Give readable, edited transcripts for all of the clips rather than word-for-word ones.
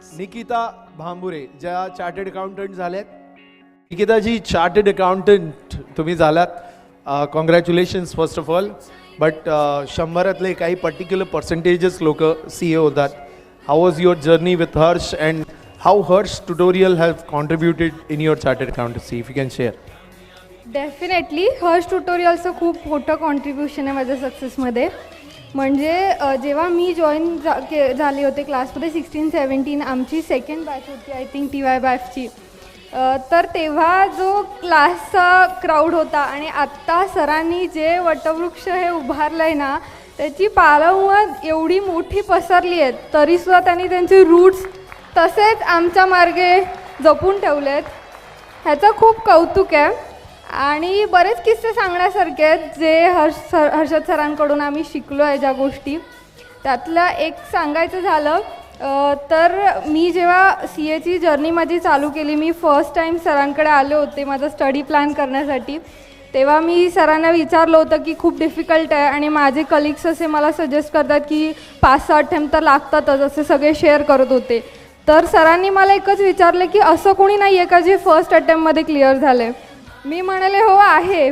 निकिता भांबुरे ज्या chartered accountant झाल्यात. निकिताजी chartered accountant तुम्ही झालात, congratulations first of all. But 100तले काही पर्टिक्युलर पर्सेंटेजेस लोक CA होतात. How was your journey with Harsh and how Harsh tutorial have contributed in your chartered accountancy, if you can share. Definitely Harsh ट्युटोरियलचं खूप मोठं कॉन्ट्रीब्युशन आहे माझ्या सक्सेसमध्ये. म्हणजे जेव्हा मी जॉईन झाले होते क्लासमध्ये 16-17 आमची सेकंड बॅच होती आय थिंक TY बॅचची. तर तेव्हा जो क्लासचा क्राऊड होता आणि आत्ता सरांनी जे वटवृक्ष हे उभारलं आहे ना, त्याची पालवण एवढी मोठी पसरली आहेत, तरीसुद्धा त्यांनी त्यांचे रूट्स तसेच आमच्या मार्गे जपून ठेवलेत. ह्याचं खूप कौतुक आहे. आणि बरेच किस्से सांगण्यासारखे आहेत जे हर्षद सरांकडून आम्ही शिकलो आहे ज्या गोष्टी. त्यातलं एक सांगायचं झालं तर मी जेव्हा CAची जर्नी माझी चालू केली, मी फर्स्ट टाईम सरांकडे आले होते माझा स्टडी प्लॅन करण्यासाठी. तेव्हा मी सरांना विचारलं होतं की खूप डिफिकल्ट आहे आणि माझे कलिग्स असे मला सजेस्ट करतात की 5-6 अटेम्प्ट तर लागतातच, असे सगळे शेअर करत होते. तर सरांनी मला एकच विचारलं की असं कोणी नाही आहे का जे फर्स्ट अटेम्प्टमध्ये क्लिअर झाले. मी म्हणाले हो आहे.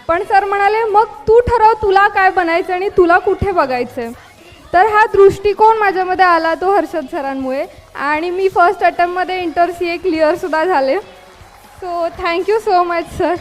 पण सर म्हणाले मग तू ठरव तुला काय बनायचं आणि तुला कुठे बघायचं आहे. तर हा दृष्टिकोन माझ्यामध्ये आला तो हर्षद सरांमुळे आणि मी फर्स्ट अटेम्प्टमध्ये इंटर CA क्लिअरसुद्धा झाले. So thank you so much sir.